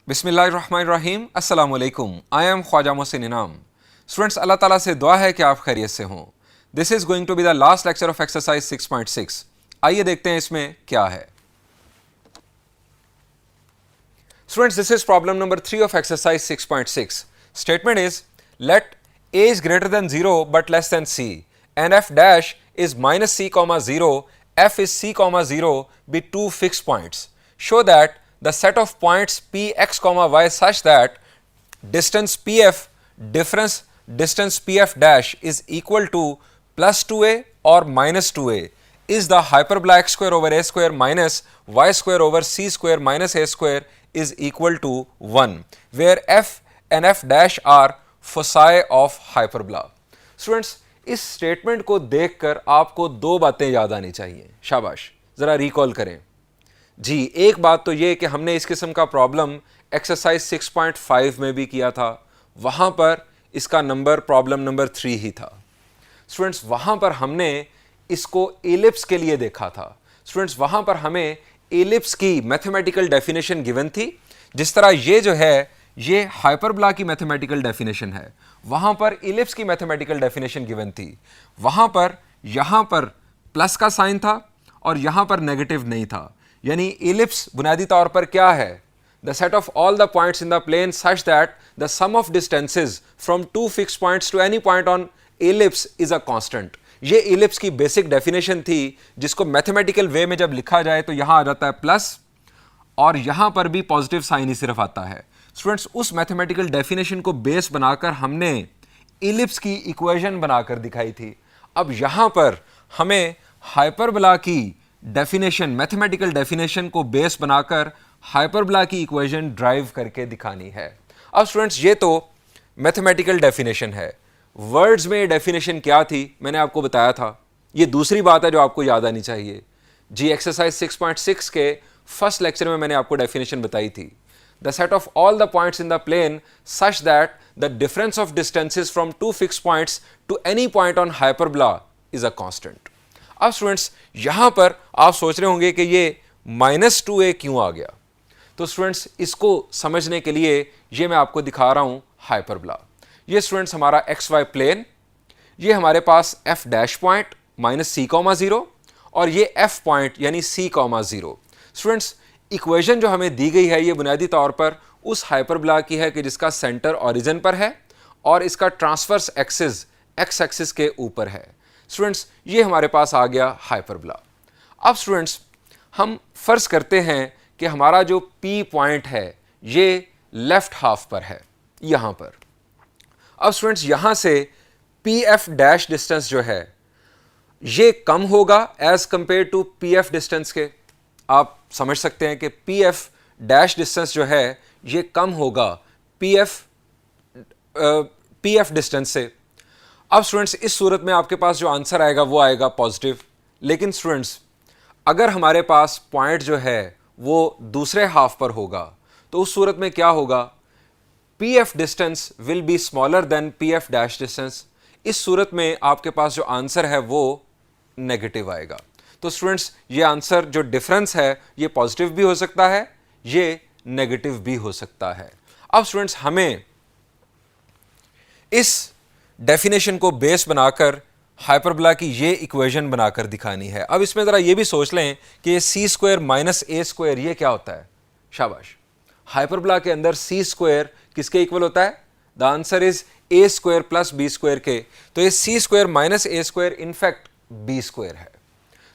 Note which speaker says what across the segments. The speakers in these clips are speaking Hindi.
Speaker 1: बिस्मिल्लाहिर्रहमानिर्रहीम, अस्सलाम वालेकुम। आई एम ख्वाजा मोहसिन इनाम। स्टूडेंट्स, अल्लाह ताला से दुआ है कि आप खैरियत से हों। This is going to be the last lecture of exercise 6.6। आइए देखते हैं इसमें क्या है। Students, this is problem number 3 of exercise 6.6। Statement is let a is greater than 0 but less than c and f dash is minus c comma 0, f is c comma 0 be two fixed points. Show that the set of points p x comma y such that distance pf difference distance pf dash is equal to plus 2a or minus 2a is the hyperbola x square over a square minus y square over c square minus a square is equal to 1, where f and f dash are foci of hyperbola. Students, इस स्टेटमेंट को देखकर आपको दो बातें याद आनी चाहिए। शाबाश, जरा रिकॉल करें जी। एक बात तो ये कि हमने इस किस्म का प्रॉब्लम एक्सरसाइज 6.5 में भी किया था, वहां पर इसका नंबर प्रॉब्लम नंबर 3 ही था। स्टूडेंट्स, वहां पर हमने इसको एलिप्स के लिए देखा था। स्टूडेंट्स, वहां पर हमें एलिप्स की मैथमेटिकल डेफिनेशन गिवन थी। जिस तरह ये जो है ये हाइपरबोला की मैथमेटिकल डेफिनेशन है, वहां पर इलिप्स की मैथमेटिकल डेफिनेशन गिवन थी। वहां पर यहां पर प्लस का साइन था और यहां पर नेगेटिव नहीं था। यानी इलिप्स बुनियादी तौर पर क्या है? The set of all the points in the plane such that the sum of distances from two fixed points to any point on ellipse is a constant. ये इलिप्स की बेसिक डेफिनेशन थी, जिसको मैथमेटिकल वे में जब लिखा जाए तो यहां आ जाता है प्लस और यहां पर भी पॉजिटिव साइन ही सिर्फ आता है। स्टूडेंट्स, उस मैथमेटिकल डेफिनेशन को बेस बनाकर हमने इलिप्स की इक्वेशन बनाकर दिखाई थी। अब यहां पर हमें हाइपरबोला की डेफिनेशन, मैथमेटिकल डेफिनेशन को बेस बनाकर हाइपरबोला की इक्वेशन ड्राइव करके दिखानी है। अब स्टूडेंट्स, ये तो मैथमेटिकल डेफिनेशन है। वर्ड्स में डेफिनेशन क्या थी मैंने आपको बताया था। ये दूसरी बात है जो आपको याद आनी चाहिए जी। एक्सरसाइज 6.6 के फर्स्ट लेक्चर में मैंने आपको डेफिनेशन बताई थी। The set of all the points in the plane such that the difference of distances from two fixed points to any point on hyperbola is a constant. अब स्टूडेंट्स, यहां पर आप सोच रहे होंगे कि ये -2a क्यों आ गया। तो स्टूडेंट्स, इसको समझने के लिए ये मैं आपको दिखा रहा हूं हाइपरबोला। ये स्टूडेंट्स हमारा एक्स वाई प्लेन, ये हमारे पास f डैश पॉइंट -c,0 और ये f पॉइंट यानी c,0। स्टूडेंट्स, इक्वेशन जो हमें दी गई है ये बुनियादी तौर पर उस हाइपरबोला की है कि जिसका सेंटर ओरिजिन पर है और इसका ट्रांसवर्स एक्सिस एक्स एक्सिस के ऊपर है। स्टूडेंट्स, ये हमारे पास आ गया हाइपरबोला। अब स्टूडेंट्स, हम फर्ज करते हैं कि हमारा जो P पॉइंट है ये लेफ्ट हाफ पर है, यहां पर। अब स्टूडेंट्स, यहां से PF डैश डिस्टेंस जो है ये कम होगा as compare to PF distance के। आप समझ सकते हैं कि PF डैश डिस्टेंस जो है ये कम होगा PF डिस्टेंस से। अब स्टूडेंट्स, इस सूरत में आपके पास जो आंसर आएगा वो आएगा पॉजिटिव। लेकिन स्टूडेंट्स, अगर हमारे पास पॉइंट जो है वो दूसरे हाफ पर होगा तो उस सूरत में क्या होगा? PF distance will be smaller than PF dash distance. इस सूरत में आपके पास जो आंसर है वो नेगेटिव आएगा। तो स्टूडेंट्स, ये आंसर जो डिफरेंस है ये पॉजिटिव भी हो सकता है, ये नेगेटिव भी हो सकता है। अब स्टूडेंट्स, हमें इस डेफिनेशन को बेस बनाकर हाइपरबोला की ये इक्वेशन बनाकर दिखानी है। अब इसमें ज़रा ये भी सोच लें कि ये c square minus a square ये क्या होता है? शाबाश, हाइपरबोला के अंदर c स्क्वायर किसके इक्वल होता है? The answer is a square plus b square के। तो ये c square minus a square in fact b square है।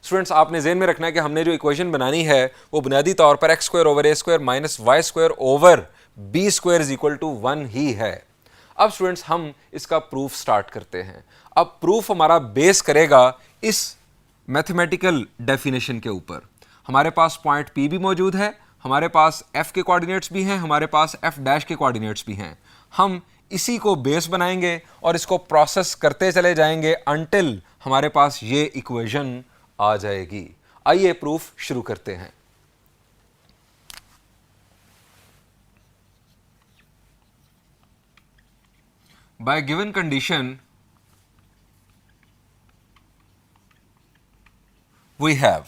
Speaker 1: स्टूडेंट्स, आपने ज़हन में रखना है कि हमने जो इक्वेशन बनानी है वो बुनियादी तौर पर X square over a square minus Y square over b square is equal to 1 ही है। अब स्टूडेंट्स, हम इसका प्रूफ स्टार्ट करते हैं। अब प्रूफ हमारा बेस करेगा इस मैथमेटिकल डेफिनेशन के ऊपर। हमारे पास पॉइंट P भी मौजूद है, हमारे पास f के कोऑर्डिनेट्स भी हैं, हमारे पास f डैश के कोऑर्डिनेट्स भी हैं। हम इसी को बेस बनाएंगे और इसको प्रोसेस करते चले जाएंगे अनटिल हमारे पास ये इक्वेशन आ जाएगी। आइए प्रूफ शुरू करते हैं। By given condition we have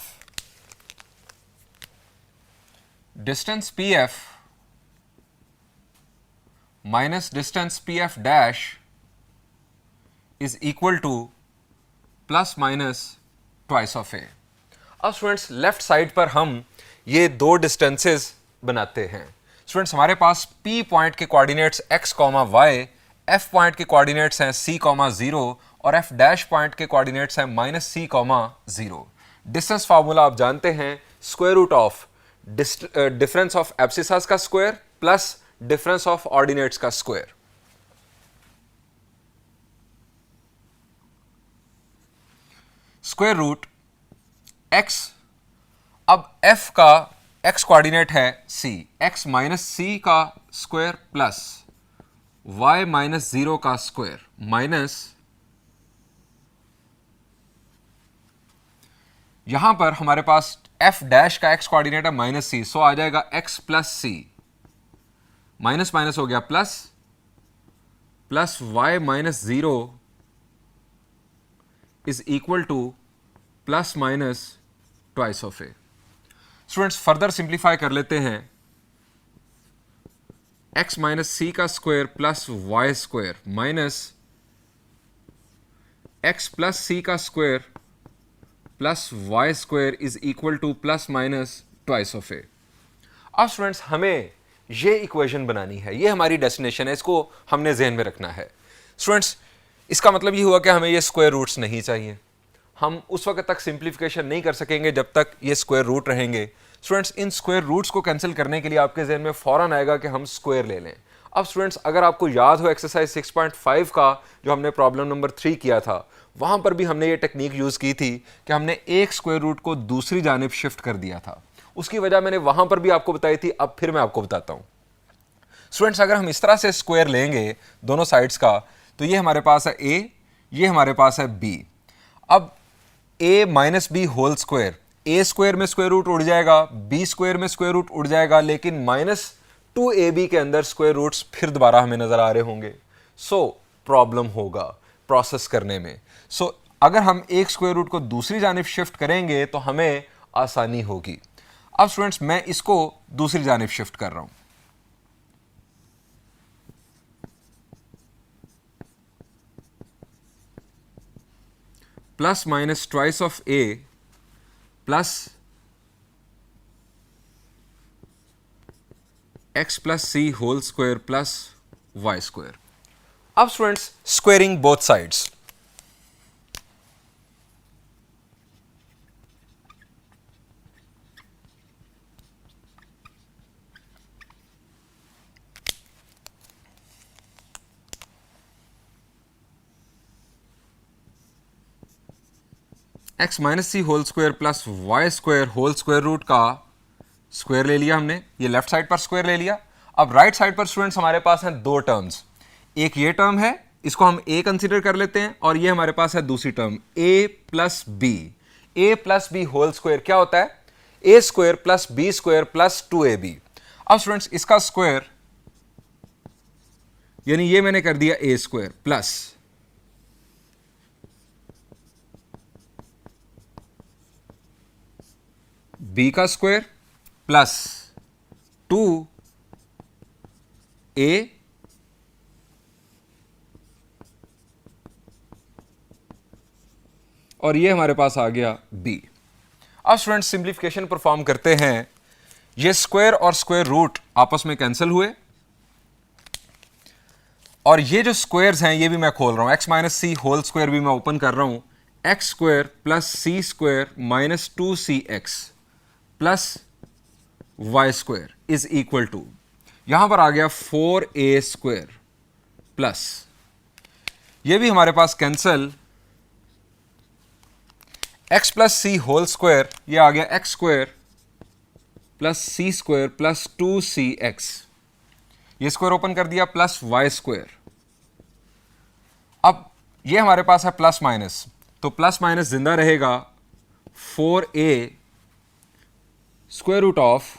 Speaker 1: distance PF minus distance P F dash is equal to plus minus twice of A. अब स्टूडेंट्स लेफ्ट साइड पर हम ये दो डिस्टेंसेस बनाते हैं। स्टूडेंट्स हमारे पास P पॉइंट के coordinates x comma y, F point के कोऑर्डिनेट्स हैं c कॉमा 0 और F डैश पॉइंट के कोऑर्डिनेट्स हैं minus c comma 0। Distance formula आप जानते हैं, square root of difference of abscissas का square plus difference of ordinates का स्क्वायर। स्क्वायर रूट x, अब f का x कोऑर्डिनेट है c, x माइनस c का स्क्वायर प्लस y माइनस 0 का स्क्वायर माइनस, यहां पर हमारे पास f डैश का x कोऑर्डिनेट है माइनस c, सो आ जाएगा x plus c, minus minus हो गया plus, plus y minus 0 is equal to plus minus twice of A. Students further simplify कर लेते हैं, x माइनस सी का square plus Y square minus x plus C का square plus Y square is equal to plus minus twice of A. अब स्टूडेंट्स हमें ये इक्वेशन बनानी है, ये हमारी डेस्टिनेशन है, इसको हमने ज़हन में रखना है। स्टूडेंट्स इसका मतलब ये हुआ कि हमें ये स्क्वायर रूट्स नहीं चाहिए, हम उस वक्त तक सिंप्लीफिकेशन नहीं कर सकेंगे जब तक ये स्क्वायर रूट रहेंगे। स्टूडेंट्स इन स्क्वायर रूट्स को कैंसिल करने के लिए आपके जहन में फौरन आएगा कि हम स्क्वायर ले लें। अब स्टूडेंट्स अगर आपको याद हो एक्सरसाइज 6.5 का जो हमने प्रॉब्लम नंबर 3 किया था, वहां पर भी हमने ये टेक्निक यूज़ की थी कि हमने एक स्क्वायर रूट को दूसरी जानिब शिफ्ट कर दिया था। उसकी वजह मैंने वहां पर भी आपको बताई थी, अब फिर मैं आपको बताता हूँ। स्टूडेंट्स अगर हम इस तरह से स्क्वायर लेंगे दोनों साइड्स का, तो ये हमारे पास है a, ये हमारे पास है b। अब a minus B whole square, A square में स्क्वायर रूट उड़ जाएगा, बी स्क्वायर में स्क्वायर रूट उड़ जाएगा, लेकिन माइनस 2ab के अंदर स्क्वायर रूट्स फिर दोबारा हमें नजर आ रहे होंगे। सो प्रॉब्लम होगा प्रोसेस करने में। सो अगर हम एक स्क्वायर रूट को दूसरी जानिब शिफ्ट करेंगे तो हमें आसानी होगी। अब स्टूडेंट्स मैं इसको दूसरी जानिब शिफ्ट कर रहा हूं, plus minus twice of A plus X plus C whole square plus Y square. अब students squaring both sides, X minus C whole square plus Y square whole square root का स्क्वायर ले लिया हमने, ये लेफ्ट साइड पर स्क्वायर ले लिया। अब राइट साइड पर स्टूडेंट्स हमारे पास हैं दो टर्म्स, एक ये टर्म है, इसको हम a कंसीडर कर लेते हैं, और ये हमारे पास है दूसरी term a plus B. A plus B whole square क्या होता है? a square plus B square plus 2ab। अब स्टूडेंट्स इसका स्क्वायर यानी ये मैंने कर दिया a स्क्वायर प्लस b का स्क्वायर प्लस 2a और ये हमारे पास आ गया b। अब स्टूडेंट्स सिंप्लीफिकेशन परफॉर्म करते हैं, ये स्क्वायर और स्क्वायर रूट आपस में कैंसिल हुए और ये जो स्क्वायर्स हैं ये भी मैं खोल रहा हूं, x minus C whole square भी मैं ओपन कर रहा हूं, X square plus C square minus 2cx plus Y square is equal to, यहां पर आ गया 4a स्क्वायर प्लस, ये भी हमारे पास कैंसल, x प्लस सी होल स्क्वायर, ये आ गया x स्क्वायर प्लस सी स्क्वायर प्लस 2cx, ये स्क्वायर ओपन कर दिया, प्लस वाई स्क्वायर। अब ये हमारे पास है प्लस माइनस, तो प्लस माइनस जिंदा रहेगा, 4a square root of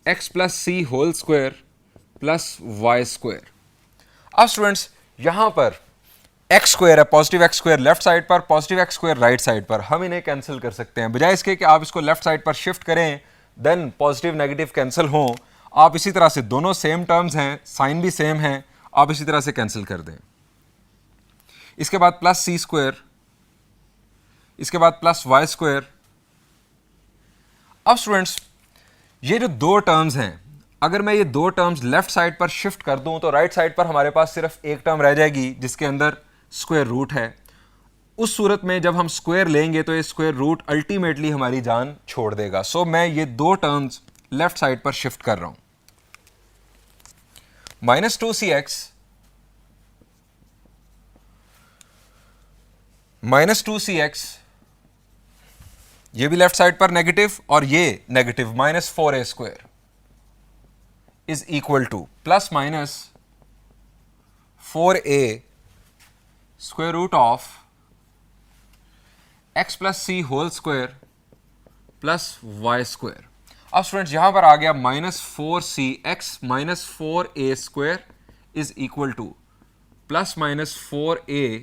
Speaker 1: x plus C whole square plus Y square. अब स्टूडेंट्स यहां पर x स्क्वायर है, positive x square left side पर, positive x square right side पर, हम इन्हें कैंसिल कर सकते हैं। बजाय इसके कि आप इसको लेफ्ट साइड पर शिफ्ट करें देन पॉजिटिव नेगेटिव कैंसिल हों, आप इसी तरह से, दोनों सेम टर्म्स हैं, साइन भी सेम है, आप इसी तरह से कैंसिल कर दें। इसके बाद प्लस सी स्क्वायर, इसके बाद प्लस वाई स्क्वायर। अब स्टूडेंट्स ये जो दो टर्म्स हैं, अगर मैं ये दो टर्म्स लेफ्ट साइड पर शिफ्ट कर दूं तो राइट साइड पर हमारे पास सिर्फ एक टर्म रह जाएगी जिसके अंदर स्क्वायर रूट है। उस सूरत में जब हम स्क्वायर लेंगे तो ये स्क्वायर रूट अल्टीमेटली हमारी जान छोड़ देगा। सो मैं ये दो टर्म्स लेफ्ट साइड पर शिफ्ट कर रहा हूं। -2cx ये भी लेफ्ट साइड पर नेगेटिव और ये negative -4a square is equal to plus minus 4a square root of x plus C whole square plus Y square. अब स्टूडेंट्स यहां पर आ गया -4cx minus 4a square is equal to plus minus 4a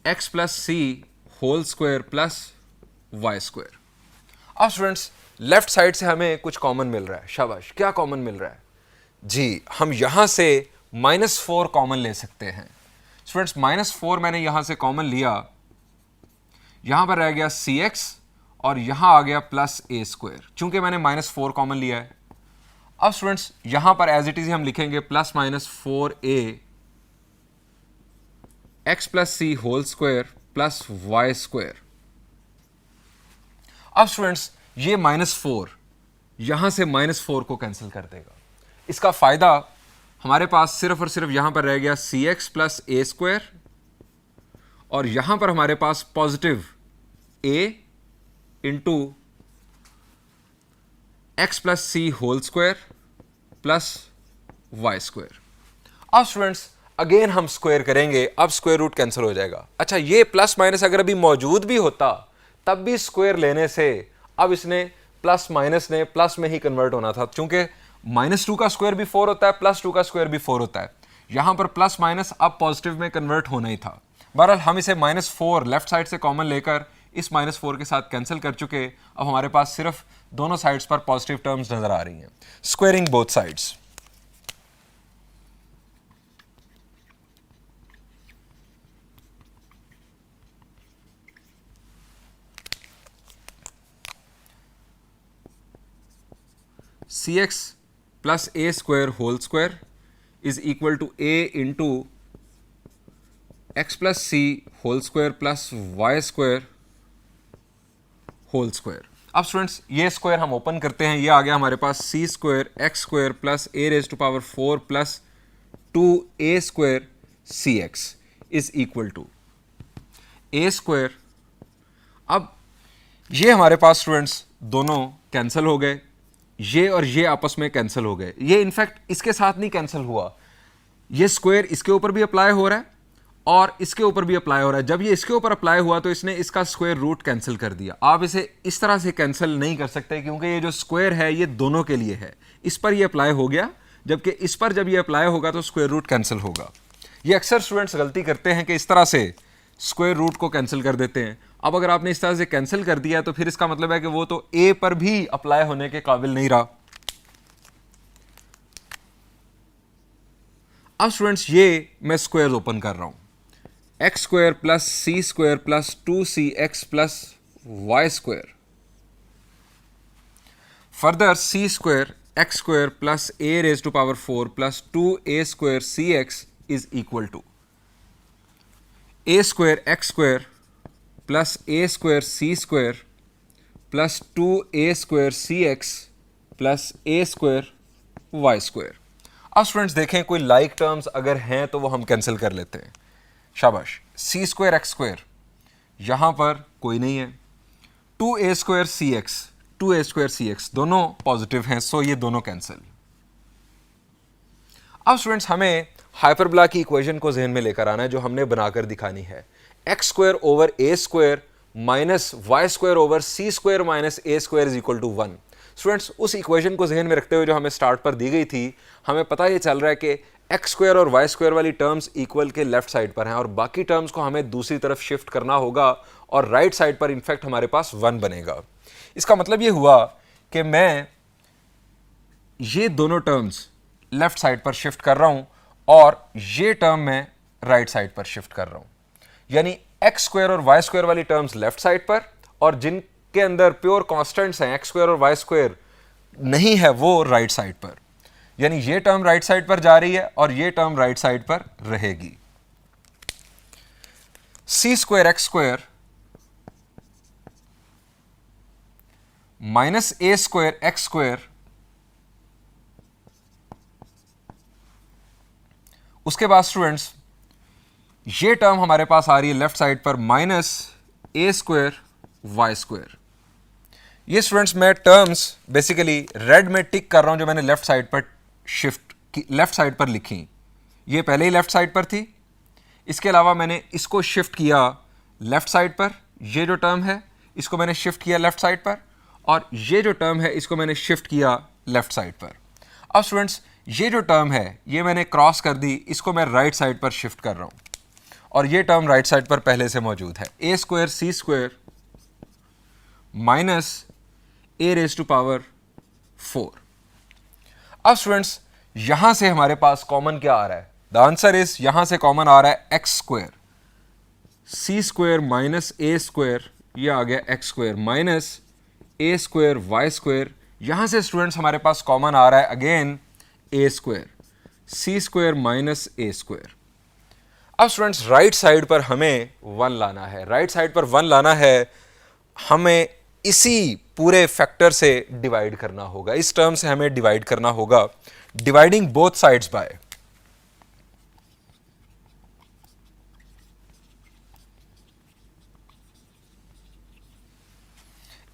Speaker 1: x plus C whole square plus Y square. अब स्टूडेंट्स लेफ्ट साइड से हमें कुछ कॉमन मिल रहा है। शाबाश, क्या कॉमन मिल रहा है जी? हम यहां से -4 कॉमन ले सकते हैं। स्टूडेंट्स -4 मैंने यहां से कॉमन लिया, यहां पर रह गया cx और यहां आ गया प्लस a स्क्वायर, चूंकि मैंने -4 कॉमन लिया है। अब स्टूडेंट्स यहां पर एज इट इज हम लिखेंगे plus minus 4a x plus सी whole square plus Y square. अब स्टूडेंट्स ये -4 यहां से -4 को कैंसिल कर देगा। इसका फायदा हमारे पास सिर्फ और सिर्फ यहां पर रह गया cx प्लस a स्क्वायर और यहां पर हमारे पास positive a into x plus C whole square plus Y square. अब स्टूडेंट्स अगेन हम स्क्वायर करेंगे, अब स्क्वायर रूट कैंसिल हो जाएगा। अच्छा, ये प्लस माइनस अगर अभी मौजूद भी होता तब भी स्क्वायर लेने से अब इसने प्लस माइनस ने प्लस में ही कन्वर्ट होना था, क्योंकि -2 का स्क्वायर भी 4 होता है, +2 का स्क्वायर भी 4 होता है। यहां पर प्लस माइनस अब पॉजिटिव में कन्वर्ट होना ही था। बहरहाल हम इसे -4 लेफ्ट साइड से कॉमन लेकर इस -4 के साथ कैंसिल कर चुके। अब हमारे पास सिर्फ दोनों साइड्स पर पॉजिटिव टर्म्स नजर आ रही हैं। Squaring both sides. cx plus a square whole square is equal to a into x plus C whole square plus Y square whole square. अब स्टूडेंट्स ये स्क्वायर हम ओपन करते हैं, ये आ गया हमारे पास c square x square plus a raise to power 4 plus 2a square cx is equal to a square. अब ये हमारे पास स्टूडेंट्स दोनों कैंसिल हो गए, ये और ये आपस में कैंसिल हो गए। ये इनफैक्ट इसके साथ नहीं कैंसिल हुआ, ये स्क्वायर इसके ऊपर भी अप्लाई हो रहा है और इसके ऊपर भी अप्लाई हो रहा है। जब ये इसके ऊपर अप्लाई हुआ तो इसने इसका स्क्वायर रूट कैंसिल कर दिया। आप इसे इस तरह से कैंसिल नहीं कर सकते क्योंकि ये जो स्क्वायर है ये दोनों के लिए है। इस पर ये अप्लाई हो गया, जबकि इस पर जब ये अप्लाई होगा तो स्क्वायर रूट कैंसिल होगा। ये अक्सर स्टूडेंट्स गलती करते हैं कि इस तरह से स्क्वायर रूट को कैंसिल कर देते हैं। अब अगर आपने इस तरह से कैंसिल कर दिया तो फिर इसका मतलब है कि वो तो a पर भी अप्लाई होने के काबिल नहीं रहा। अब स्टूडेंट्स ये मैं स्क्वायर ओपन कर रहा हूं, x square plus C square plus 2cx plus Y square, further c square x square plus a raise to power 4 plus 2a square cx is equal to a square x square plus a square c square plus 2a square cx plus a square y square. अब स्टूडेंट्स देखें कोई लाइक टर्म्स अगर हैं तो वो हम कैंसिल कर लेते हैं। शाबाश, c स्क्वायर x स्क्वायर यहां पर कोई नहीं है, 2a स्क्वायर cx दोनों पॉजिटिव हैं, सो ये दोनों कैंसिल। अब स्टूडेंट्स हमें हाइपरबोला की इक्वेशन को जहन में लेकर आना है जो हमने बनाकर दिखानी है। X square over A square minus Y square over C square minus A square is equal to 1। Students उस इक्वेशन को जहन में रखते हुए जो हमें स्टार्ट पर दी गई थी, हमें पता ये चल रहा है कि एक्स स्क्वायर और वाई स्क्वायर वाली टर्म्स इक्वल के लेफ्ट साइड पर हैं और बाकी टर्म्स को हमें दूसरी तरफ शिफ्ट करना होगा और राइट साइड पर इनफैक्ट हमारे पास 1 बनेगा। इसका मतलब ये हुआ कि मैं ये दोनों टर्म्स लेफ्ट साइड पर शिफ्ट कर रहा हूं और ये टर्म मैं राइट साइड पर शिफ्ट कर रहा हूं, यानी एक्स स्क्वायर और वाई स्क्वायर वाली टर्म्स लेफ्ट साइड पर, और जिनके अंदर प्योर कांस्टेंट्स हैं एक्स स्क्वायर और वाई स्क्वायर नहीं है वो राइट साइड पर, यानी ये टर्म राइट साइड पर जा रही है और ये टर्म राइट साइड पर रहेगी। सी स्क्वायर एक्स स्क्वायर माइनस ए स्क्वायर एक्स स्क्वायर, उसके बाद स्टूडेंट्स ये टर्म हमारे पास आ रही है लेफ्ट साइड पर माइनस ए स्क्वायर वाई स्क्वायर। ये स्टूडेंट्स मैं टर्म्स बेसिकली रेड में टिक कर रहा हूं जो मैंने लेफ्ट साइड पर लेफ्ट साइड पर लिखी। ये पहले ही लेफ्ट साइड पर थी, इसके अलावा मैंने इसको शिफ्ट किया लेफ्ट साइड पर, ये जो टर्म है इसको मैंने शिफ्ट किया लेफ्ट साइड पर, और ये जो टर्म है इसको मैंने शिफ्ट किया लेफ्ट साइड पर। अब स्टूडेंट्स ये जो टर्म है ये मैंने क्रॉस कर दी, इसको मैं राइट साइड पर शिफ्ट कर रहा हूं और ये टर्म राइट साइड पर पहले से मौजूद है, A square C square minus A raise to power 4। अब स्टूडेंट्स यहां से हमारे पास कॉमन क्या आ रहा है? द आंसर इज यहां से कॉमन आ रहा है एक्स स्क्वायर सी स्क्वायर माइनस ए स्क्वायर, ये आ गया एक्स स्क्वायर माइनस ए स्क्वायर वाई स्क्वायर। यहां से स्टूडेंट्स हमारे पास कॉमन आ रहा है अगेन ए स्क्वायर सी स्क्वायर माइनस ए स्क्वायर। अब स्टूडेंट्स राइट साइड पर हमें 1 लाना है, राइट साइड पर 1 लाना है, हमें इसी पूरे फैक्टर से डिवाइड करना होगा, इस टर्म से हमें डिवाइड करना होगा, dividing both sides by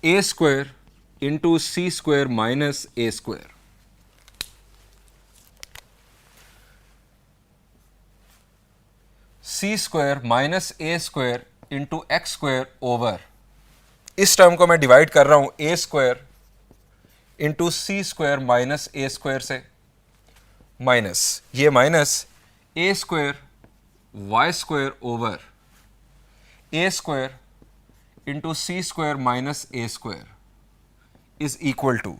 Speaker 1: a square into c square minus A square. C square minus A square into x square over, इस टर्म को मैं डिवाइड कर रहा हूं a square into c square minus A square से, माइनस ये minus A square y square over A square into c square minus A square is equal to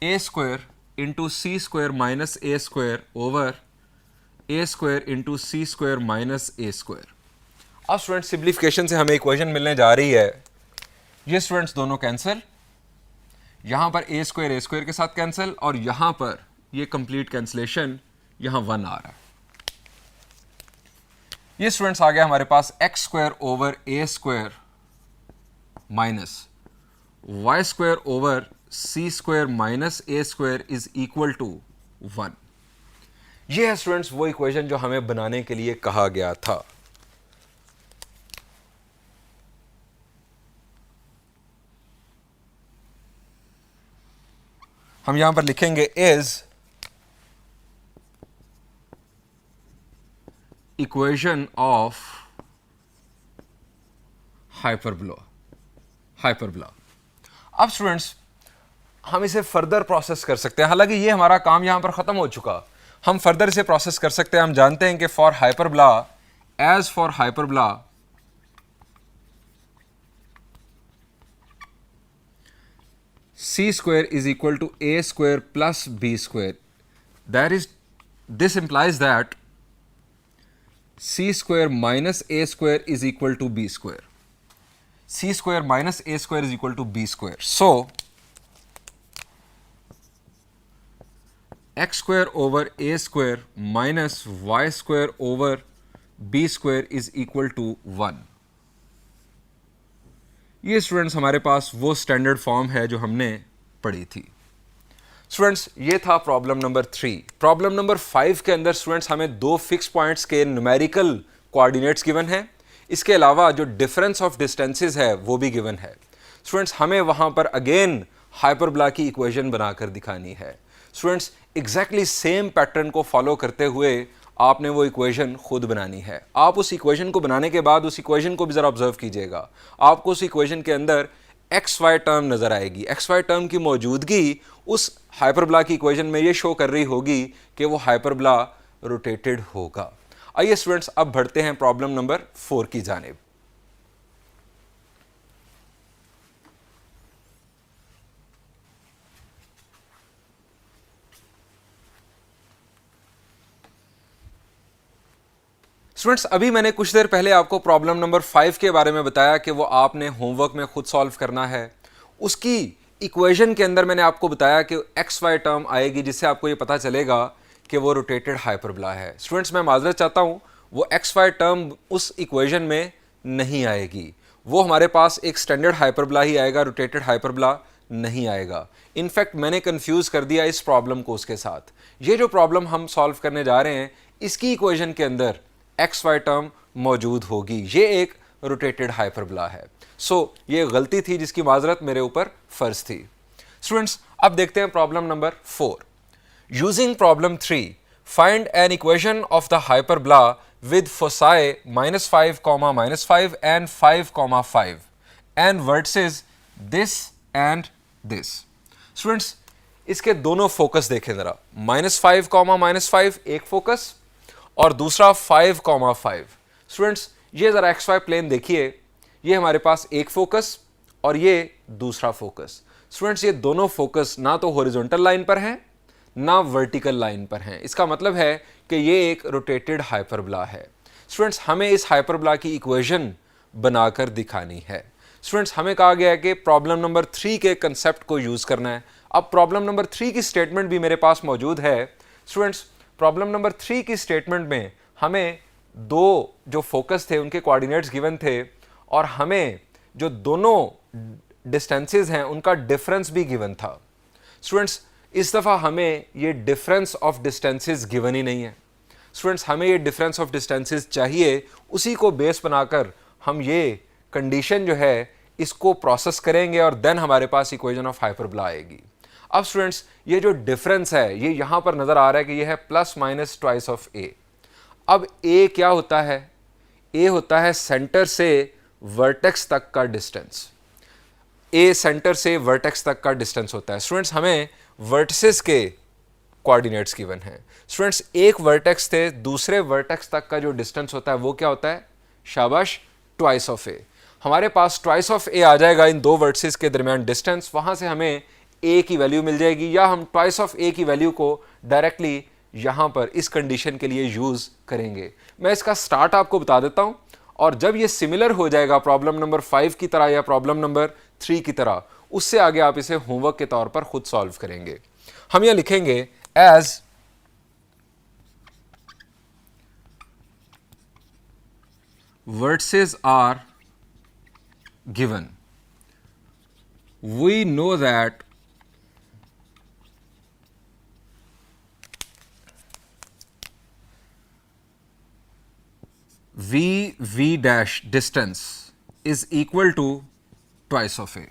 Speaker 1: a square into c square minus A square over A square into c square minus A square. अब स्टूडेंट सिंप्लीफिकेशन से हमें इक्वेशन मिलने जा रही है, ये स्टूडेंट्स दोनों कैंसिल, यहां पर ए स्क्वायर के साथ कैंसिल, और यहां पर ये कंप्लीट कैंसिलेशन, यहां 1 आ रहा है। ये स्टूडेंट्स आ गया हमारे पास X square over A square minus Y square over C square minus A square is equal to 1। ये है स्टूडेंट्स वो इक्वेशन जो हमें बनाने के लिए कहा गया था। हम यहां पर लिखेंगे इज इक्वेशन ऑफ हाइपरबोला। अब स्टूडेंट्स हम इसे फर्दर प्रोसेस कर सकते हैं, हालांकि ये हमारा काम यहां पर खत्म हो चुका, हम फर्दर इसे प्रोसेस कर सकते हैं। हम जानते हैं कि for hyperbola, as for hyperbola c square is equal to a square plus B square, that is this implies that c square minus A square is equal to b square, C square minus A square is equal to b square. So x square over A square minus Y square over b square is equal to 1। ये स्टूडेंट्स हमारे पास वो स्टैंडर्ड फॉर्म है जो हमने पढ़ी थी। स्टूडेंट्स ये था प्रॉब्लम नंबर 3। प्रॉब्लम नंबर 5 के अंदर स्टूडेंट्स हमें 2 फिक्स पॉइंट्स के न्यूमेरिकल कोऑर्डिनेट्स गिवन हैं, इसके अलावा जो डिफरेंस ऑफ डिस्टेंसेस है वो भी गिवन है। स्टूडेंट्स हमें वहां पर अगेन हाइपरबोला की इक्वेशन बनाकर दिखानी है। स्टूडेंट्स एग्जैक्टली सेम पैटर्न को फॉलो करते हुए आपने वो इक्वेशन खुद बनानी है। आप उस इक्वेशन को बनाने के बाद उस इक्वेशन को भी ज़रा ऑब्जर्व कीजिएगा, आपको उस इक्वेशन के अंदर एक्स वाई टर्म नज़र आएगी। एक्स वाई टर्म की मौजूदगी उस हाइपरबोला की इक्वेशन में ये शो कर रही होगी कि वो हाइपरबोला रोटेटेड होगा। आइए स्टूडेंट्स अब बढ़ते हैं प्रॉब्लम नंबर 4 की जानिब। स्टूडेंट्स, अभी मैंने कुछ देर पहले आपको प्रॉब्लम नंबर 5 के बारे में बताया कि वो आपने होमवर्क में खुद सॉल्व करना है। उसकी इक्वेशन के अंदर मैंने आपको बताया कि एक्स वाई टर्म आएगी जिससे आपको ये पता चलेगा कि वो रोटेटेड हाइपरबोला है। स्टूडेंट्स, मैं माजरत चाहता हूँ, वो एक्स वाई टर्म उस इक्वेशन में नहीं आएगी। वो हमारे पास एक स्टैंडर्ड हाइपरबोला ही आएगा, रोटेटेड हाइपरबोला नहीं आएगा। इनफैक्ट मैंने कंफ्यूज कर दिया इस प्रॉब्लम को उसके साथ। ये जो प्रॉब्लम हम सॉल्व करने जा रहे हैं, इसकी इक्वेशन के अंदर एक्स वाई टर्म मौजूद होगी। ये एक रोटेटेड हाइपरबोला है। सो ये गलती थी जिसकी माजरत मेरे ऊपर फर्ज थी। स्टूडेंट्स, अब देखते हैं problem number 4। Using problem 3, find an equation of the hyperbola with foci -5, -5 and 5, 5 and vertices this and this। Students, इसके दोनों फोकस देखें जरा। -5, -5 एक फोकस और दूसरा 5, 5। स्टूडेंट्स, ये जरा एक्स वाई प्लेन देखिए, ये हमारे पास एक फोकस और ये दूसरा फोकस। स्टूडेंट्स, ये दोनों फोकस ना तो हॉरिजॉन्टल लाइन पर हैं ना वर्टिकल लाइन पर हैं। इसका मतलब है कि ये एक रोटेटेड हाइपरबोला है। स्टूडेंट्स, हमें इस हाइपरबोला की इक्वेशन बनाकर दिखानी है। स्टूडेंट्स, हमें कहा गया है कि प्रॉब्लम नंबर 3 के कंसेप्ट को यूज़ करना है। अब प्रॉब्लम नंबर 3 की स्टेटमेंट भी मेरे पास मौजूद है। स्टूडेंट्स, प्रॉब्लम नंबर 3 की स्टेटमेंट में हमें दो जो फोकस थे उनके कोऑर्डिनेट्स गिवन थे और हमें जो दोनों डिस्टेंसेस हैं उनका डिफरेंस भी गिवन था। स्टूडेंट्स, इस दफ़ा हमें ये डिफरेंस ऑफ डिस्टेंसेस गिवन ही नहीं है। स्टूडेंट्स, हमें ये डिफरेंस ऑफ डिस्टेंसेस चाहिए, उसी को बेस बनाकर हम ये कंडीशन जो है इसको प्रोसेस करेंगे और देन हमारे पास इक्वेशन ऑफ हाइपरबोला आएगी। अब स्टूडेंट्स, ये जो डिफरेंस है ये यहाँ पर नज़र आ रहा है कि ये है +- ट्वाइस ऑफ ए। अब ए क्या होता है? ए होता है सेंटर से वर्टेक्स तक का डिस्टेंस। ए सेंटर से वर्टेक्स तक का डिस्टेंस होता है। स्टूडेंट्स, हमें वर्टिसेस के कोऑर्डिनेट्स गिवन हैं। स्टूडेंट्स, एक वर्टेक्स से दूसरे वर्टेक्स तक का जो डिस्टेंस होता है वो क्या होता है? शाबाश, ट्वाइस ऑफ ए। हमारे पास ट्वाइस ऑफ ए आ जाएगा इन दो वर्टिसेस के दरमियान डिस्टेंस। वहाँ से हमें ए की वैल्यू मिल जाएगी, या हम ट्वाइस ऑफ ए की वैल्यू को डायरेक्टली यहाँ पर इस कंडीशन के लिए यूज़ करेंगे। मैं इसका स्टार्ट आपको बता देता हूँ, और जब ये सिमिलर हो जाएगा प्रॉब्लम नंबर 5 की तरह या प्रॉब्लम नंबर 3 की तरह, उससे आगे आप इसे होमवर्क के तौर पर खुद सॉल्व करेंगे। हम यह लिखेंगे as vertices are given, we know that v dash distance is equal to twice of a।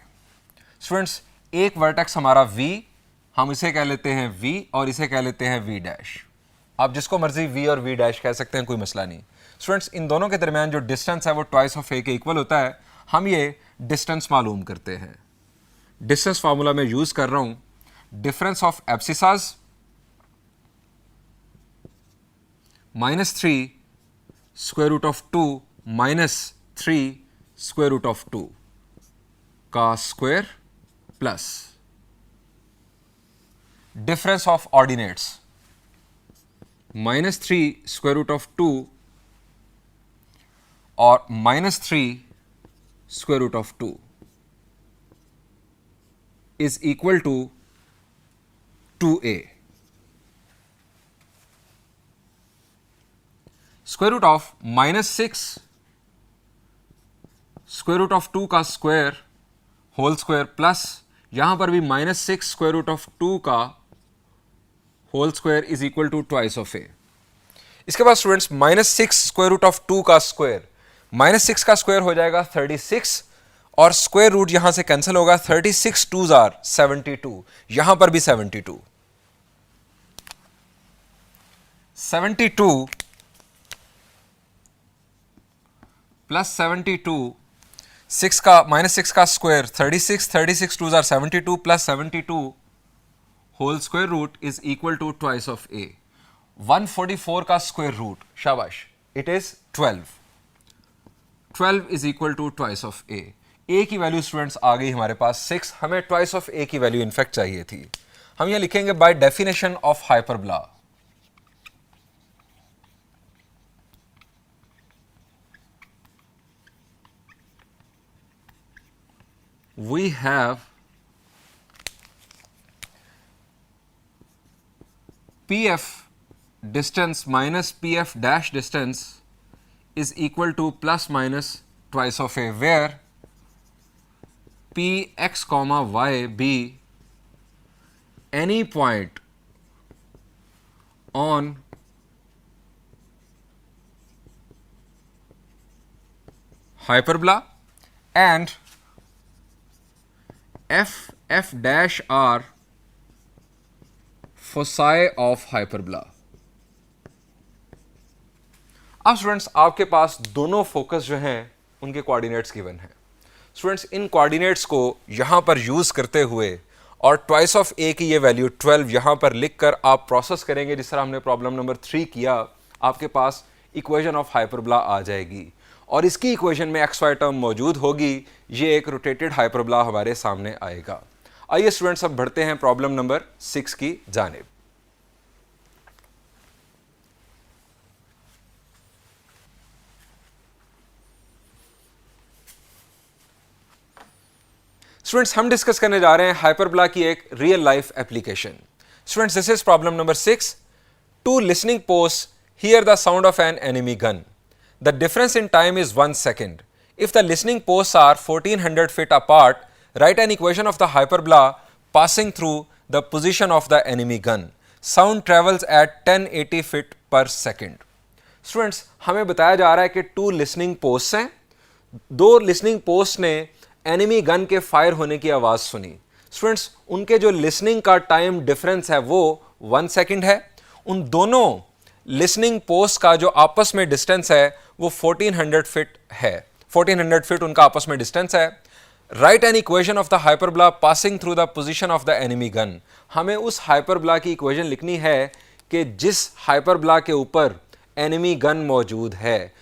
Speaker 1: Students, एक वर्टेक्स हमारा v, हम इसे कह लेते हैं v और इसे कह लेते हैं v डैश। आप जिसको मर्जी v और v डैश कह सकते हैं, कोई मसला नहीं। स्टूडेंट्स, इन दोनों के दरमियान जो डिस्टेंस है वो ट्वाइस ऑफ ए के इक्वल होता है। हम ये डिस्टेंस मालूम करते हैं। डिस्टेंस फार्मूला में यूज कर रहा हूं, difference of abscissas -3 square root of 2 -3 square root of 2 का square plus difference of ordinates -3 square root of 2 और -3 square root of 2 is equal to 2a। Square root of -6 square root of 2 का स्क्वायर होल स्क्वायर प्लस यहां पर भी -6 स्क्वायर रूट ऑफ 2 का whole square is equal to twice of A. इसके बाद स्टूडेंट्स, -6 स्क्वायर रूट ऑफ 2 का स्क्वायर, -6 का स्क्वायर हो जाएगा 36 और स्क्वायर रूट यहां से कैंसिल होगा। 36 2s are 72, यहां पर भी 72 प्लस 72, 6 का -6 का square 36, 36 2s are 72 plus 72 whole square root is equal to twice of A. 144 का स्क्वायर रूट, शाबाश, it is 12 is equal to twice of A. A की वैल्यू स्टूडेंट्स आ गई हमारे पास 6, हमें ट्वाइस ऑफ ए की वैल्यू इनफैक्ट चाहिए थी। हम ये लिखेंगे bye definition of hyperbola, we have pf distance minus pf dash distance is equal to plus minus twice of a, where px comma y be any point on hyperbola and f dash are foci of hyperbola. अब स्टूडेंट्स आपके पास दोनों फोकस जो हैं उनके कोऑर्डिनेट्स गिवन हैं. स्टूडेंट्स इन कोऑर्डिनेट्स को यहां पर यूज करते हुए और ट्वाइस ऑफ ए की ये वैल्यू 12 यहां पर लिखकर आप प्रोसेस करेंगे जिस तरह हमने प्रॉब्लम नंबर 3 किया. आपके पास इक्वेशन ऑफ हाइपरबोला आ जाएगी और इसकी इक्वेशन में एक्स वाई टर्म मौजूद होगी. ये एक रोटेटेड हाइपरबोला हमारे सामने आएगा. आइए स्टूडेंट्स अब बढ़ते हैं प्रॉब्लम नंबर 6 की जानिब. स्टूडेंट्स हम डिस्कस करने जा रहे हैं हाइपरबोला की एक real life application. Students this is problem number 6. Two listening post hear the sound of an enemy gun. The difference in time is 1 second. If the listening posts are 1400 feet apart, write an equation of the hyperbola passing through the position of the enemy gun. Sound travels at 1080 feet per second. Students हमें बताया जा रहा है कि 2 लिसनिंग पोस्ट हैं. 2 लिसनिंग पोस्ट ने एनिमी गन के फायर होने की आवाज सुनी. स्टूडेंट्स उनके जो लिसनिंग का टाइम डिफरेंस है वो 1 second है. उन दोनों लिसनिंग पोस्ट का जो आपस में डिस्टेंस है वो 1400 फीट है. 1400 फीट उनका आपस में डिस्टेंस है. Right an equation of the hyperbola passing through the position of the enemy gun. हमें उस हाइपरबोला की इक्वेशन लिखनी है कि जिस हाइपरबोला के ऊपर एनिमी गन मौजूद है.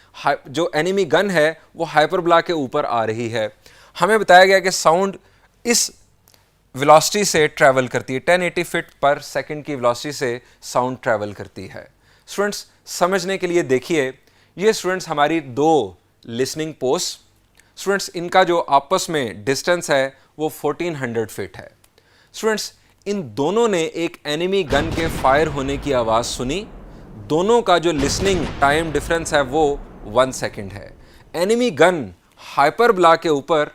Speaker 1: जो एनिमी गन है वो हाइपरबोला के ऊपर आ रही है. हमें बताया गया कि साउंड इस वेलोसिटी से ट्रैवल करती है. 1080 फीट पर सेकंड की वेलोसिटी से साउंड ट्रैवल करती है. स्टूडेंट्स समझने के लिए देखिए, ये स्टूडेंट्स हमारी 2 लिसनिंग पोस्ट. स्टूडेंट्स इनका जो आपस में डिस्टेंस है वो 1400 फीट है. स्टूडेंट्स इन दोनों ने एक एनिमी गन के फायर होने की आवाज़ सुनी. दोनों का जो लिसनिंग टाइम डिफरेंस है वो 1 second है. एनिमी गन हाइपरबोला के ऊपर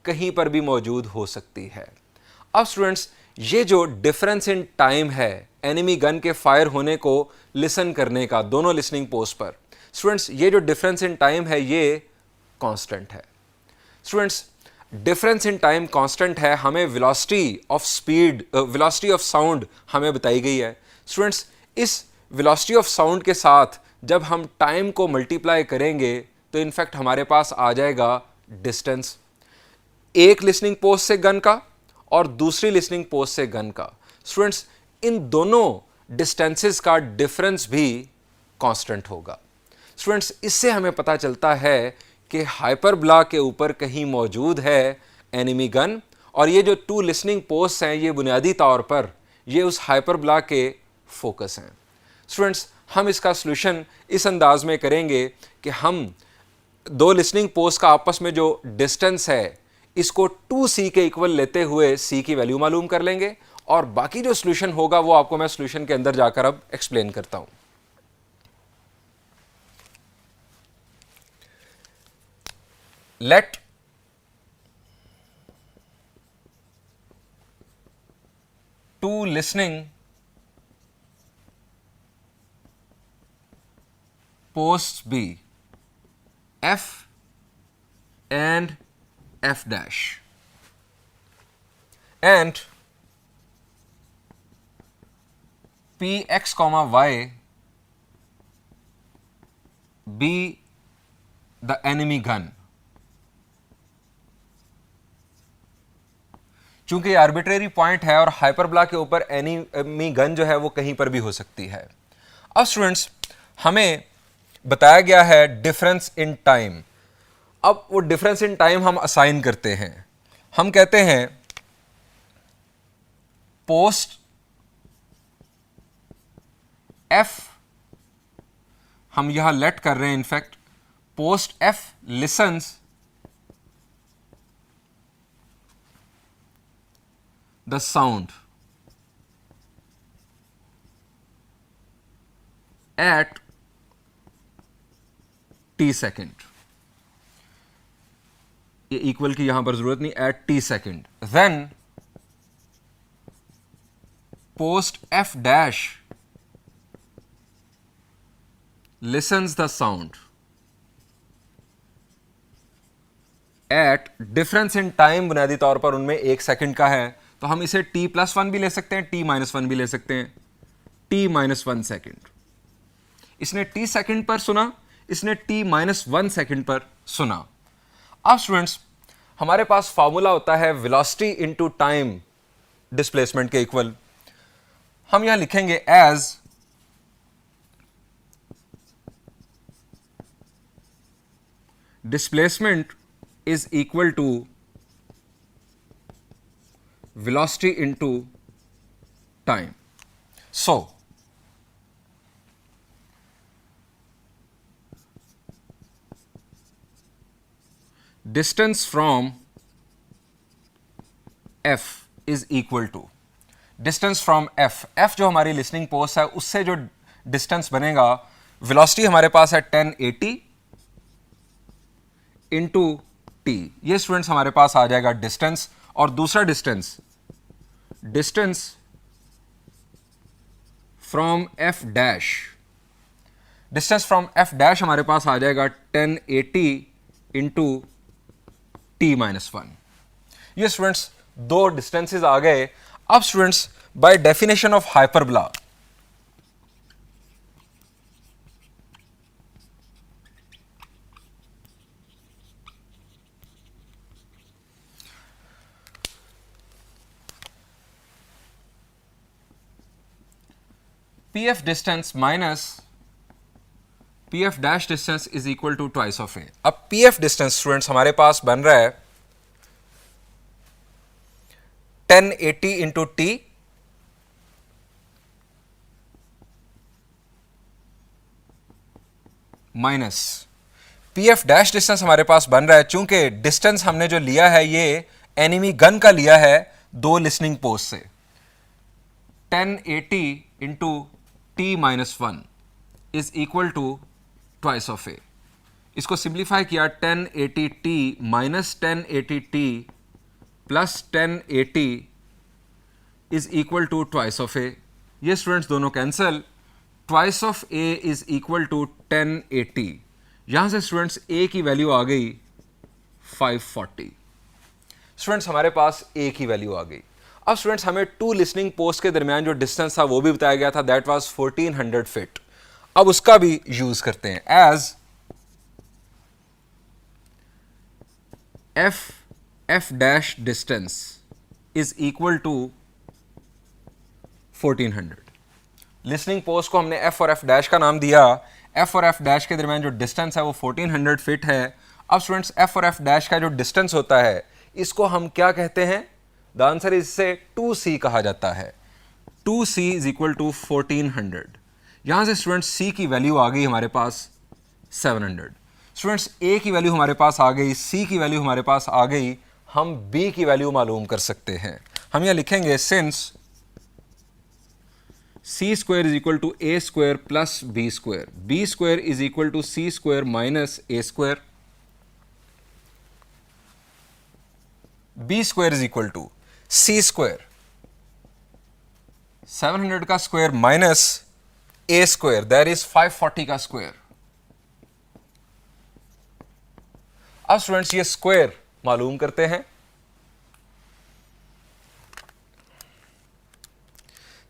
Speaker 1: कहीं पर भी मौजूद हो सकती है. अब स्टूडेंट्स ये जो डिफरेंस इन टाइम है एनिमी गन के फायर होने को लिसन करने का दोनों लिसनिंग पोस्ट पर, स्टूडेंट्स ये जो डिफरेंस इन टाइम है ये कांस्टेंट है. Students difference in time constant है. हमें velocity of speed velocity of sound हमें बताई गई है. स्टूडेंट्स इस वेलोसिटी ऑफ साउंड के साथ जब हम टाइम को मल्टीप्लाई करेंगे तो इनफैक्ट हमारे पास आ जाएगा डिस्टेंस एक लिसनिंग पोस्ट से गन का और दूसरी लिसनिंग पोस्ट से गन का. स्टूडेंट्स इन दोनों डिस्टेंसेस का डिफरेंस भी कांस्टेंट होगा. स्टूडेंट्स इससे हमें पता चलता है कि हाइपरबोला के ऊपर कहीं मौजूद है एनिमी गन और ये जो 2 लिसनिंग पोस्ट हैं ये बुनियादी तौर पर ये उस हाइपरबोला के फोकस हैं. स्टूडेंट्स हम इसका सॉल्यूशन इस अंदाज में करेंगे कि हम 2 लिसनिंग पोस्ट का आपस में जो डिस्टेंस है इसको 2c के इक्वल लेते हुए c की वैल्यू मालूम कर लेंगे और बाकी जो सॉल्यूशन होगा वो आपको मैं सॉल्यूशन के अंदर जाकर अब एक्सप्लेन करता हूं. Let two listening posts be f and f dash and px comma y be the enemy gun. चूंकि आर्बिट्रेरी पॉइंट है और हाइपरबोला के ऊपर एनिमी गन जो है वो कहीं पर भी हो सकती है. अब स्टूडेंट्स हमें बताया गया है डिफरेंस इन टाइम. अब वो डिफरेंस इन टाइम हम असाइन करते हैं. हम कहते हैं पोस्ट एफ, हम यहां लेट कर रहे हैं in fact post f listens the sound at t second, ये इक्वल की यहां पर जरूरत नहीं, at t second, then post f dash listens the sound at difference in time, बुनियादी तौर पर उनमें 1 सेकंड का है, तो हम इसे t+1 भी ले सकते हैं, t-1 भी ले सकते हैं, t-1 सेकंड। इसने t सेकंड पर सुना, इसने t-1 सेकंड पर सुना। अब स्टूडेंट्स हमारे पास फॉर्मूला होता है वेलोसिटी इनटू टाइम डिस्प्लेसमेंट के इक्वल। हम यहां लिखेंगे as displacement is equal to velocity into time. So distance from f is equal to distance from f जो हमारी लिसनिंग पोस्ट है उससे जो डिस्टेंस बनेगा, वेलोसिटी हमारे पास है 1080 इंटू टी, ये स्टूडेंट्स हमारे पास आ जाएगा डिस्टेंस, और दूसरा distance from f dash, distance from f dash हमारे पास आ जाएगा 1080 इंटू t-1। ये स्टूडेंट्स दो डिस्टेंसेस आ गए। अब students by definition of hyperbola, pf distance minus pf dash distance is equal to twice of A. अब pf डिस्टेंस स्टूडेंट्स हमारे पास बन रहा है 1080 into T minus pf dash distance हमारे पास बन रहा है, चूंकि डिस्टेंस हमने जो लिया है ये एनिमी गन का लिया है दो लिसनिंग पोस्ट से, 1080 into t-1 is equal to twice of A. इसको सिंप्लीफाई किया 1080t minus 1080t plus 1080 is equal to twice of A. ये स्टूडेंट्स दोनों cancel, twice of A is equal to 1080। यहां से स्टूडेंट्स ए की वैल्यू आ गई 540। स्टूडेंट्स हमारे पास ए की वैल्यू आ गई। अब स्टूडेंट्स हमें टू लिसनिंग पोस्ट के दरमियान जो डिस्टेंस था वो भी बताया गया था, दैट वाज 1400 फीट। अब उसका भी यूज करते हैं, as f dash distance is equal to 1400। Listening post को हमने एफ और एफ डैश का नाम दिया, एफ और एफ डैश के दरमियान जो डिस्टेंस है वो 1400 फीट है। अब स्टूडेंट्स एफ और एफ डैश का जो डिस्टेंस होता है इसको हम क्या कहते हैं, द आंसर इसे 2c कहा जाता है। 2c is equal to 1400। यहां से स्टूडेंट्स c की वैल्यू आ गई हमारे पास 700। स्टूडेंट्स a की वैल्यू हमारे पास आ गई, c की वैल्यू हमारे पास आ गई, हम b की वैल्यू मालूम कर सकते हैं। हम यहां लिखेंगे since c square is equal to a square plus b square, b square is equal to c square minus a square, b square is equal to c square 700 का square minus a square that is 540 का स्क्वायर। अब स्टूडेंट्स ये स्क्वायर मालूम करते हैं,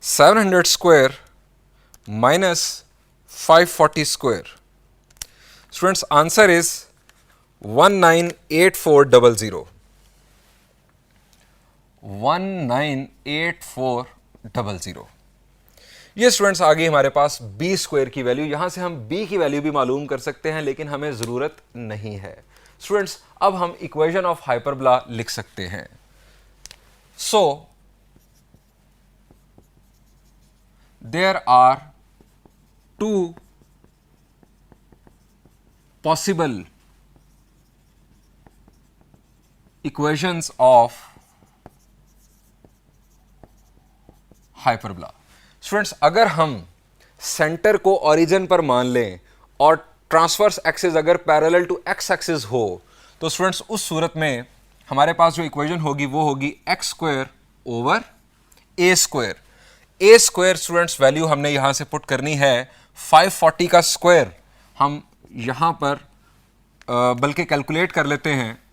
Speaker 1: 700 square minus 540 square. Students answer is 198400। 198400। ये स्टूडेंट्स आ गई हमारे पास b स्क्वायर की वैल्यू। यहां से हम b की वैल्यू भी मालूम कर सकते हैं, लेकिन हमें जरूरत नहीं है। स्टूडेंट्स अब हम इक्वेशन ऑफ हाइपरबोला लिख सकते हैं। So there are two possible equations of hyperbola. Students, अगर हम सेंटर को ओरिजिन पर मान लें और ट्रांसवर्स एक्सिस अगर पैरेलल टू एक्स एक्सिस हो, तो स्टूडेंट्स उस सूरत में हमारे पास जो इक्वेशन होगी वो होगी x square over A square. A square students value हमने यहां से पुट करनी है 540 का स्क्वायर हम यहां पर बल्कि कैलकुलेट कर लेते हैं।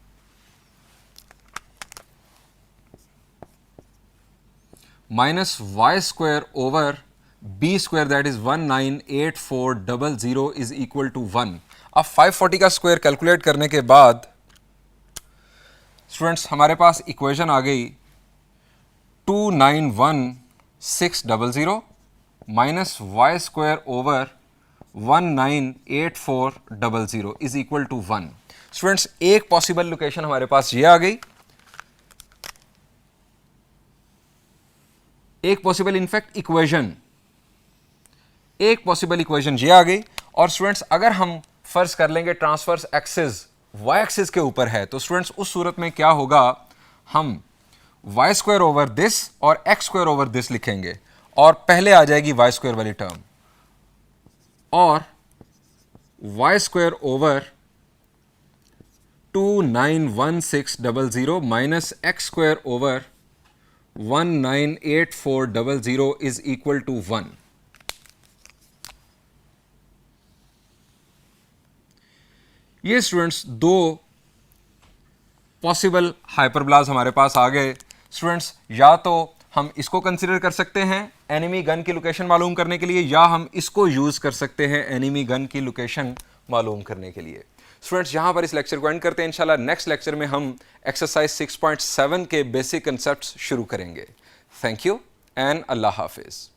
Speaker 1: Minus Y square over b square that is 198400 is equal to 1। अब 540 का स्क्वायर कैलकुलेट करने के बाद स्टूडेंट्स हमारे पास इक्वेशन आ गई 291600 minus Y square over 198400 is equal to 1। Students, एक पॉसिबल लोकेशन हमारे पास ये आ गई, एक पॉसिबल इनफैक्ट इक्वेशन, एक पॉसिबल इक्वेशन ये आ गई। और स्टूडेंट्स अगर हम फर्ज कर लेंगे ट्रांसवर्स एक्सिस वाई एक्सिस के ऊपर है, तो स्टूडेंट्स उस सूरत में क्या होगा, हम वाई स्क्वायर ओवर दिस और एक्स स्क्वायर ओवर दिस लिखेंगे और पहले आ जाएगी वाई स्क्वायर वाली टर्म और y square over 291600 minus x square over 198400 is equal to 1। ये स्टूडेंट्स दो पॉसिबल हाइपरबोलाज हमारे पास आ गए। स्टूडेंट्स या तो हम इसको कंसीडर कर सकते हैं एनिमी गन की लोकेशन मालूम करने के लिए, या हम इसको यूज कर सकते हैं एनिमी गन की लोकेशन मालूम करने के लिए। स्टूडेंट्स यहां पर इस लेक्चर को एंड करते हैं। इंशाल्लाह नेक्स्ट लेक्चर में हम एक्सरसाइज 6.7 के बेसिक कंसेप्ट्स शुरू करेंगे। Thank you and Allah Hafiz.